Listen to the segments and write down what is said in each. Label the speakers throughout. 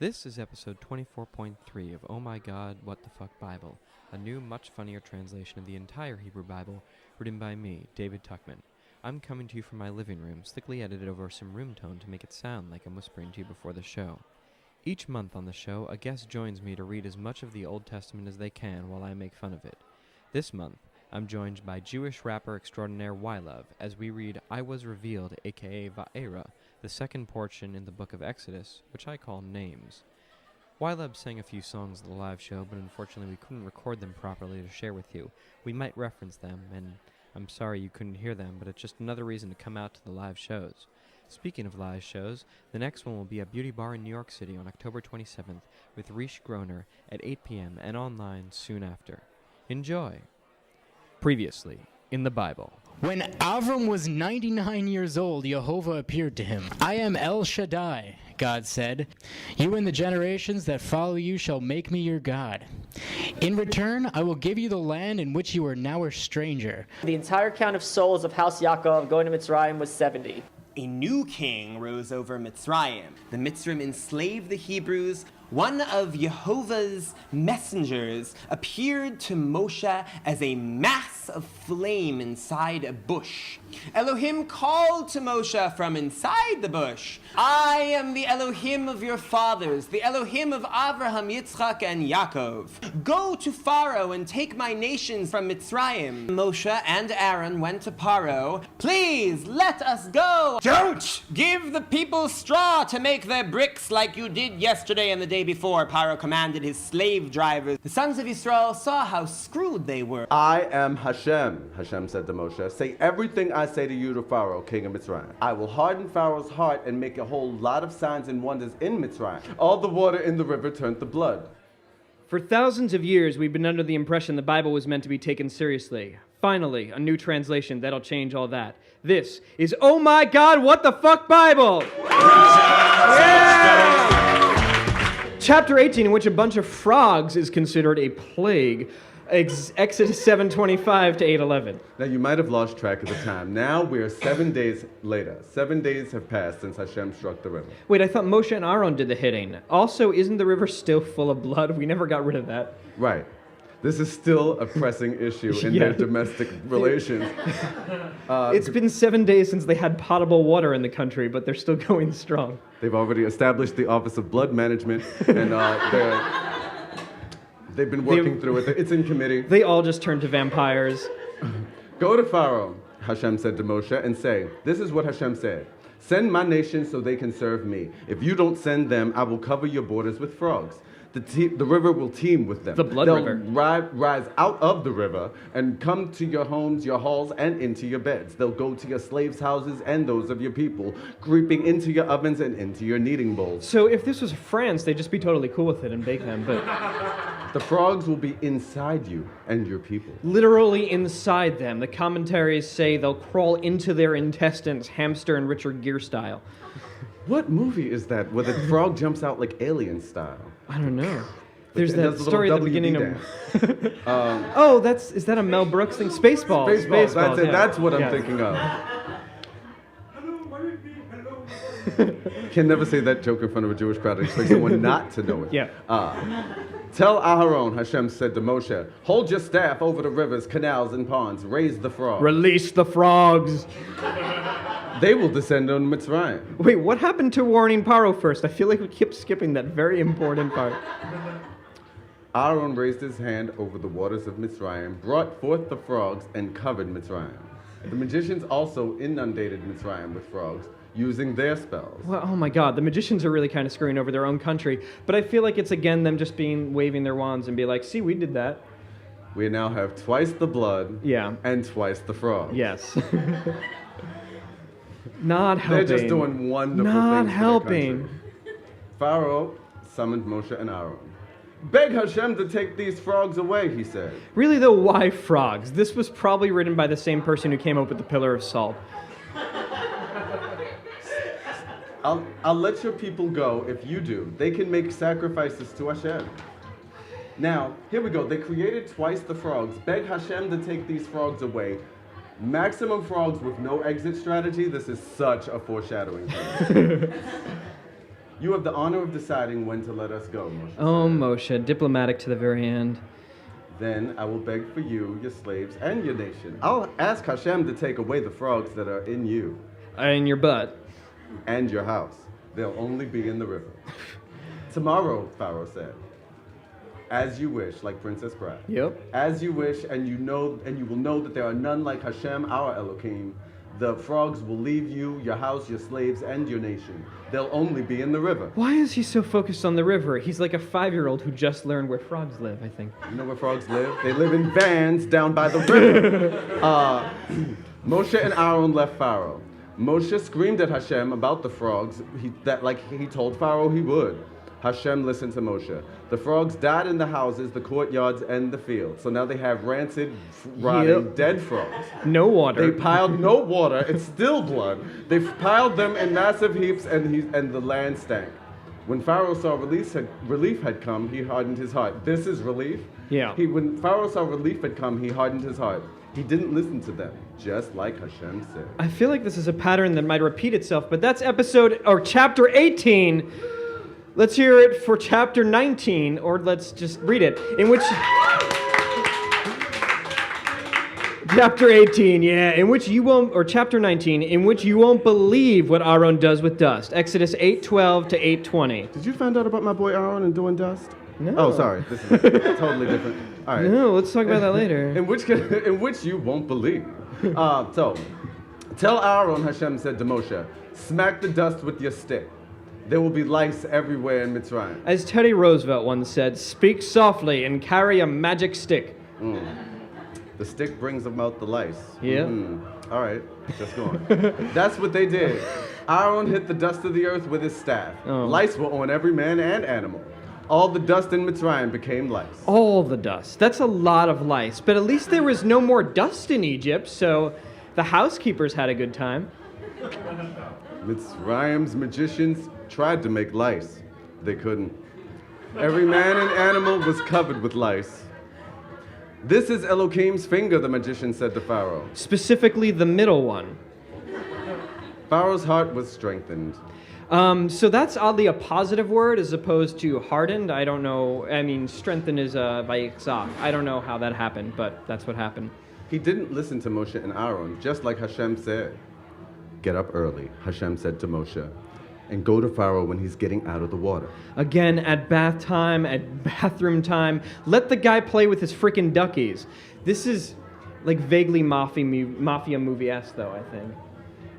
Speaker 1: This is episode 24.3 of Oh My God, What the Fuck Bible, a new, much funnier translation of the entire Hebrew Bible, written by me, David Tuckman. I'm coming to you from my living room, slickly edited over some room tone to make it sound like I'm whispering to you before the show. Each month on the show, a guest joins me to read as much of the Old Testament as they can while I make fun of it. This month, I'm joined by Jewish rapper extraordinaire Ylove as we read I Was Revealed, aka Va'era, the second portion in the book of Exodus, which I call Names. Ylove sang a few songs at the live show, but unfortunately we couldn't record them properly to share with you. We might reference them, and I'm sorry you couldn't hear them, but it's just another reason to come out to the live shows. Speaking of live shows, the next one will be at Beauty Bar in New York City on October 27th with Rish Groner at 8 p.m. and online soon after. Enjoy! Previously, in the Bible.
Speaker 2: When Avram was 99 years old, Jehovah appeared to him. I am El Shaddai, God said. You and the generations that follow you shall make me your God. In return, I will give you the land in which you are now a stranger.
Speaker 3: The entire count of souls of House Yaakov going to Mitzrayim was 70.
Speaker 4: A new king rose over Mitzrayim. The Mitzrim enslaved the Hebrews. One of Jehovah's messengers appeared to Moshe as a mass of flame inside a bush. Elohim called to Moshe from inside the bush, I am the Elohim of your fathers, the Elohim of Abraham, Yitzchak, and Yaakov. Go to Pharaoh and take my nations from Mitzrayim. Moshe and Aaron went to Paro. Please, let us go. Don't give the people straw to make their bricks like you did yesterday and the day before. Paro commanded his slave drivers. The sons of Israel saw how screwed they were.
Speaker 5: I am Hashem, Hashem said to Moshe. Say everything I say to you to Pharaoh, king of Mitzrayim. I will harden Pharaoh's heart and make a whole lot of signs and wonders in Mitzrayim. All the water in the river turned to blood.
Speaker 6: For thousands of years, we've been under the impression the Bible was meant to be taken seriously. Finally, a new translation that'll change all that. This is Oh My God, What the Fuck Bible! Yeah! Chapter 18, in which a bunch of frogs is considered a plague. Exodus 7:25 to 8:11.
Speaker 5: Now you might have lost track of the time. Now we're 7 days later. 7 days have passed since Hashem struck the river.
Speaker 6: Wait, I thought Moshe and Aaron did the hitting. Also, isn't the river still full of blood? We never got rid of that.
Speaker 5: Right. This is still a pressing issue in their domestic relations.
Speaker 6: It's been 7 days since they had potable water in the country, but they're still going strong.
Speaker 5: They've already established the Office of Blood Management, and they've been working through it. It's in committee.
Speaker 6: They all just turned to vampires.
Speaker 5: Go to Pharaoh, Hashem said to Moshe, and say, this is what Hashem said. Send my nation so they can serve me. If you don't send them, I will cover your borders with frogs. The river will teem with them.
Speaker 6: The blood river.
Speaker 5: They'll rise out of the river and come to your homes, your halls, and into your beds. They'll go to your slaves' houses and those of your people, creeping into your ovens and into your kneading bowls.
Speaker 6: So if this was France, they'd just be totally cool with it and bake them, but...
Speaker 5: The frogs will be inside you and your people.
Speaker 6: Literally inside them. The commentaries say they'll crawl into their intestines, hamster and Richard Gere style.
Speaker 5: What movie is that where the frog jumps out like Alien style?
Speaker 6: I don't know. There's that story at the beginning of...
Speaker 5: Oh,
Speaker 6: is that a Mel Brooks thing? Spaceballs.
Speaker 5: Spaceballs, that's it. Yeah. That's what I'm thinking of. Can never say that joke in front of a Jewish crowd and expect someone not to know it.
Speaker 6: Yeah.
Speaker 5: Tell Aharon, Hashem said to Moshe, hold your staff over the rivers, canals, and ponds. Raise the frogs.
Speaker 6: Release the frogs.
Speaker 5: They will descend on Mitzrayim.
Speaker 6: Wait, what happened to warning Paro first? I feel like we kept skipping that very important part.
Speaker 5: Aaron raised his hand over the waters of Mitzrayim, brought forth the frogs, and covered Mitzrayim. The magicians also inundated Mitzrayim with frogs, using their spells.
Speaker 6: Well, oh my God, the magicians are really kind of screwing over their own country, but I feel like it's again them just waving their wands and be like, see, we did that.
Speaker 5: We now have twice the blood and twice the frogs.
Speaker 6: Yes. Not helping.
Speaker 5: They're just doing wonderful things.
Speaker 6: Not
Speaker 5: for
Speaker 6: helping.
Speaker 5: their country. Pharaoh summoned Moshe and Aaron. Beg Hashem to take these frogs away, he said.
Speaker 6: Really though, why frogs? This was probably written by the same person who came up with the Pillar of Salt.
Speaker 5: I'll let your people go if you do. They can make sacrifices to Hashem. Now, here we go. They created twice the frogs. Beg Hashem to take these frogs away. Maximum frogs with no exit strategy. This is such a foreshadowing. You have the honor of deciding when to let us go, Moshe.
Speaker 6: Oh,
Speaker 5: said.
Speaker 6: Moshe, diplomatic to the very end.
Speaker 5: Then I will beg for you, your slaves, and your nation. I'll ask Hashem to take away the frogs that are in you
Speaker 6: In your butt.
Speaker 5: and your house. They'll only be in the river. Tomorrow, Pharaoh said, as you wish, like Princess Bride.
Speaker 6: Yep.
Speaker 5: As you wish, and you will know that there are none like Hashem, our Elohim. The frogs will leave you, your house, your slaves, and your nation. They'll only be in the river.
Speaker 6: Why is he so focused on the river? He's like a 5-year-old who just learned where frogs live, I think.
Speaker 5: You know where frogs live? They live in vans down by the river. Moshe and Aaron left Pharaoh. Moshe screamed at Hashem about the frogs, like he told Pharaoh he would. Hashem listened to Moshe. The frogs died in the houses, the courtyards, and the fields. So now they have rancid, rotting, dead frogs.
Speaker 6: No water.
Speaker 5: They piled no water. It's still blood. They piled them in massive heaps, and the land stank. When Pharaoh saw relief had come, he hardened his heart. This is relief?
Speaker 6: Yeah.
Speaker 5: When Pharaoh saw relief had come, he hardened his heart. He didn't listen to them, just like Hashem said.
Speaker 6: I feel like this is a pattern that might repeat itself, but that's chapter 18. Let's hear it for chapter 19, or let's just read it, in which... Chapter 18, yeah, chapter 19, in which you won't believe what Aaron does with dust. Exodus 8:12 to 8:20.
Speaker 5: Did you find out about my boy Aaron and doing dust?
Speaker 6: No.
Speaker 5: Oh, sorry. This is totally different. All right.
Speaker 6: No, let's talk about that later.
Speaker 5: in which you won't believe. So, tell Aaron, Hashem said to Moshe, smack the dust with your stick. There will be lice everywhere in Mitzrayim.
Speaker 6: As Teddy Roosevelt once said, speak softly and carry a magic stick.
Speaker 5: The stick brings about the lice.
Speaker 6: Yeah.
Speaker 5: All right, just go on. That's what they did. Aaron hit the dust of the earth with his staff.
Speaker 6: Oh.
Speaker 5: Lice were on every man and animal. All the dust in Mitzrayim became lice.
Speaker 6: All the dust. That's a lot of lice. But at least there was no more dust in Egypt, so the housekeepers had a good time.
Speaker 5: Mitzrayim's magicians tried to make lice. They couldn't. Every man and animal was covered with lice. This is Elohim's finger, the magician said to Pharaoh.
Speaker 6: Specifically the middle one.
Speaker 5: Pharaoh's heart was strengthened.
Speaker 6: So that's oddly a positive word as opposed to hardened. I don't know. I mean, strengthened is vayikzach. I don't know how that happened, but that's what happened.
Speaker 5: He didn't listen to Moshe and Aaron, just like Hashem said. Get up early, Hashem said to Moshe, and go to Pharaoh when he's getting out of the water.
Speaker 6: Again, at bath time, at bathroom time, let the guy play with his freaking duckies. This is like vaguely mafia movie-esque, though, I think.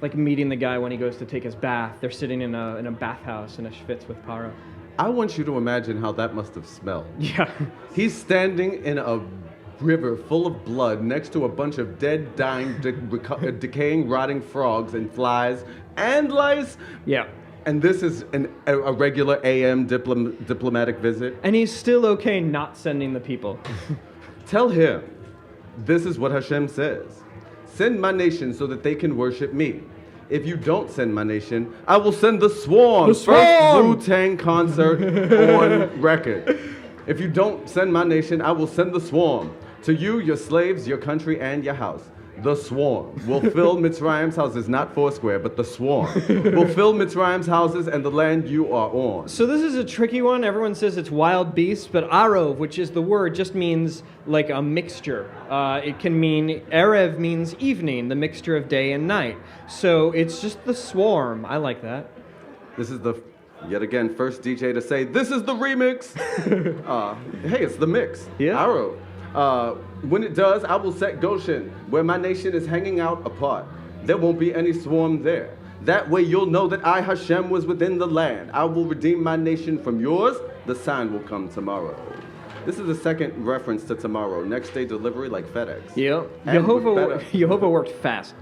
Speaker 6: Like meeting the guy when he goes to take his bath. They're sitting in a bathhouse in a schwitz with Paro.
Speaker 5: I want you to imagine how that must have smelled.
Speaker 6: Yeah.
Speaker 5: He's standing in a river full of blood next to a bunch of dead, dying, decaying, rotting frogs and flies and lice.
Speaker 6: Yeah.
Speaker 5: And this is a regular AM diplomatic visit.
Speaker 6: And he's still okay not sending the people.
Speaker 5: Tell him, this is what Hashem says. Send my nation so that they can worship me. If you don't send my nation, I will send the Swarm.
Speaker 6: The Swarm!
Speaker 5: First Wu-Tang concert on record. If you don't send my nation, I will send the Swarm. To you, your slaves, your country, and your house. The Swarm will fill Mitzrayim's houses, not Foursquare, but the Swarm will fill Mitzrayim's houses and the land you are on.
Speaker 6: So this is a tricky one. Everyone says it's wild beast, but Arov, which is the word, just means like a mixture. It can mean, Erev means evening, the mixture of day and night. So it's just the Swarm. I like that.
Speaker 5: This is the, yet again, first DJ to say, this is the remix. Hey, it's the mix.
Speaker 6: Yeah.
Speaker 5: Arov. When it does, I will set Goshen, where my nation is hanging out apart. There won't be any swarm there. That way you'll know that I, Hashem, was within the land. I will redeem my nation from yours. The sign will come tomorrow. This is the second reference to tomorrow. Next day delivery like FedEx.
Speaker 6: Yep.
Speaker 5: And
Speaker 6: Yehovah worked fast.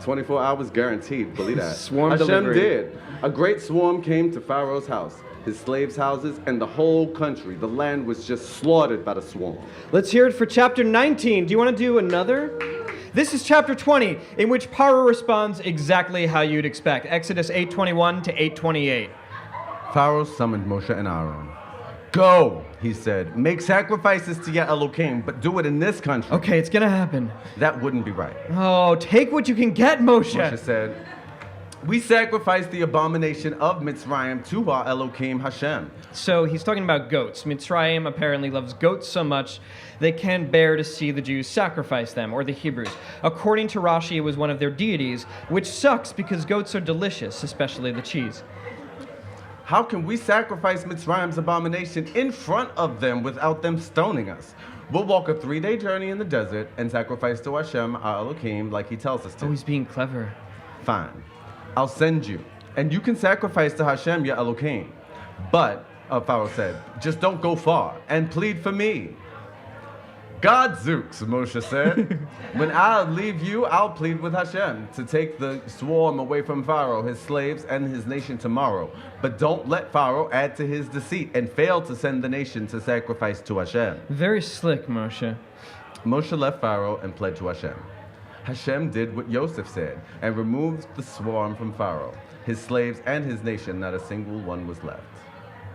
Speaker 5: 24 hours guaranteed, believe that.
Speaker 6: Swarm
Speaker 5: Hashem
Speaker 6: delivery.
Speaker 5: did. A great swarm came to Pharaoh's house, his slaves' houses, and the whole country. The land was just slaughtered by the swarm.
Speaker 6: Let's hear it for chapter 19. Do you want to do another? This is chapter 20, in which Paro responds exactly how you'd expect. Exodus 8:21 to 8:28.
Speaker 5: Pharaoh summoned Moshe and Aaron. Go, he said. Make sacrifices to your Elohim, but do it in this country.
Speaker 6: Okay, it's going to happen.
Speaker 5: That wouldn't be right.
Speaker 6: Oh, take what you can get, Moshe.
Speaker 5: Moshe said, We sacrificed the abomination of Mitzrayim to our Elohim Hashem.
Speaker 6: So he's talking about goats. Mitzrayim apparently loves goats so much they can't bear to see the Jews sacrifice them, or the Hebrews. According to Rashi, it was one of their deities, which sucks because goats are delicious, especially the cheese.
Speaker 5: How can we sacrifice Mitzrayim's abomination in front of them without them stoning us? We'll walk a 3-day journey in the desert and sacrifice to Hashem, our Elohim, like he tells us to.
Speaker 6: Oh, he's being clever.
Speaker 5: Fine. I'll send you, and you can sacrifice to Hashem, your Elohim. But, Pharaoh said, just don't go far and plead for me. God Zooks, Moshe said. When I leave you, I'll plead with Hashem to take the swarm away from Pharaoh, his slaves, and his nation tomorrow. But don't let Pharaoh add to his deceit and fail to send the nation to sacrifice to Hashem.
Speaker 6: Very slick, Moshe.
Speaker 5: Moshe left Pharaoh and pled to Hashem. Hashem did what Yosef said and removed the swarm from Pharaoh, his slaves, and his nation. Not a single one was left.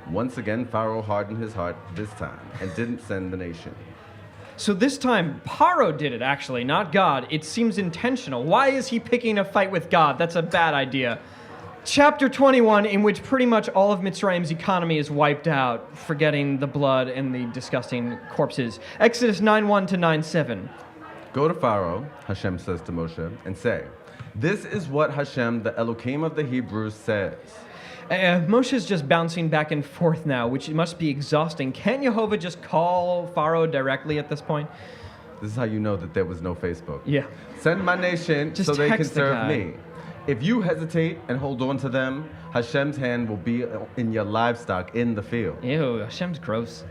Speaker 5: Once again, Pharaoh hardened his heart this time and didn't send the nation.
Speaker 6: So this time, Paro did it, actually, not God. It seems intentional. Why is he picking a fight with God? That's a bad idea. Chapter 21, in which pretty much all of Mitzrayim's economy is wiped out, forgetting the blood and the disgusting corpses. Exodus 9:1 to 9:7.
Speaker 5: Go to Pharaoh, Hashem says to Moshe, and say, this is what Hashem, the Elohim of the Hebrews, says.
Speaker 6: Moshe's just bouncing back and forth now, which must be exhausting. Can't Jehovah just call Pharaoh directly at this point?
Speaker 5: This is how you know that there was no Facebook.
Speaker 6: Yeah.
Speaker 5: Send my nation
Speaker 6: Just
Speaker 5: so they can
Speaker 6: text the
Speaker 5: serve
Speaker 6: guy.
Speaker 5: me. If you hesitate and hold on to them, Hashem's hand will be in your livestock in the field.
Speaker 6: Ew, Hashem's gross.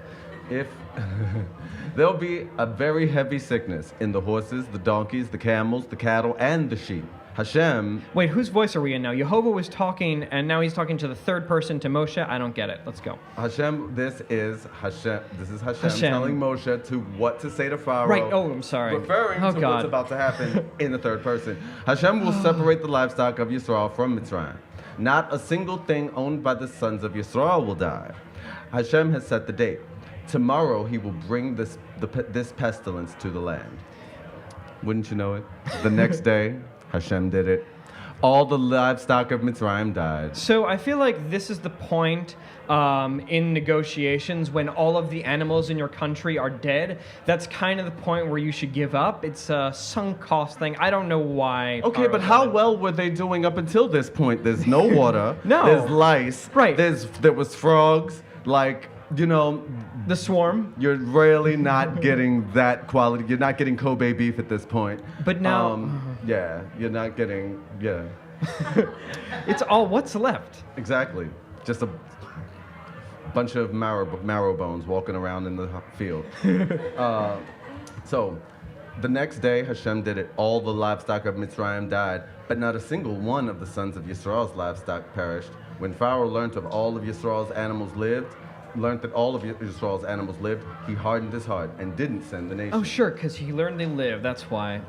Speaker 5: If there'll be a very heavy sickness in the horses, the donkeys, the camels, the cattle, and the sheep. Hashem.
Speaker 6: Wait, whose voice are we in now? Jehovah was talking, and now he's talking to the third person, to Moshe. I don't get it. Let's go.
Speaker 5: Hashem, this is Hashem telling Moshe to what to say to Pharaoh.
Speaker 6: Right, oh, I'm sorry.
Speaker 5: Referring to what's about to happen in the third person. Hashem will separate the livestock of Yisrael from Mitzrayim. Not a single thing owned by the sons of Yisrael will die. Hashem has set the date. Tomorrow he will bring this pestilence to the land. Wouldn't you know it? The next day, Hashem did it. All the livestock of Mitzrayim died.
Speaker 6: So I feel like this is the point in negotiations when all of the animals in your country are dead. That's kind of the point where you should give up. It's a sunk cost thing. I don't know why.
Speaker 5: Okay, but how well were they doing up until this point? There's no water.
Speaker 6: No.
Speaker 5: There's lice.
Speaker 6: Right.
Speaker 5: There was frogs. Like, you know,
Speaker 6: the swarm.
Speaker 5: You're really not getting that quality. You're not getting Kobe beef at this point.
Speaker 6: But now,
Speaker 5: yeah, you're not getting, yeah.
Speaker 6: It's all what's left.
Speaker 5: Exactly. Just a bunch of marrow bones walking around in the field. So, the next day, Hashem did it. All the livestock of Mitzrayim died, but not a single one of the sons of Yisrael's livestock perished. When Pharaoh learned that all of Yisrael's animals lived, he hardened his heart and didn't send the nation.
Speaker 6: Oh, sure, because he learned they live. That's why.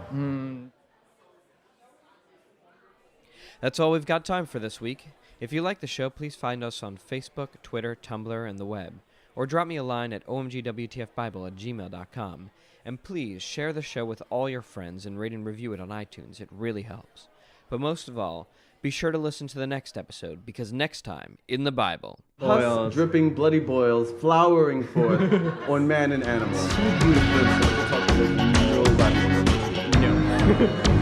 Speaker 1: That's all we've got time for this week. If you like the show, please find us on Facebook, Twitter, Tumblr, and the web. Or drop me a line at omgwtfbible@gmail.com. And please share the show with all your friends and rate and review it on iTunes. It really helps. But most of all, be sure to listen to the next episode, because next time, in the Bible,
Speaker 5: Pus dripping bloody boils, flowering forth on man and animal.
Speaker 6: No.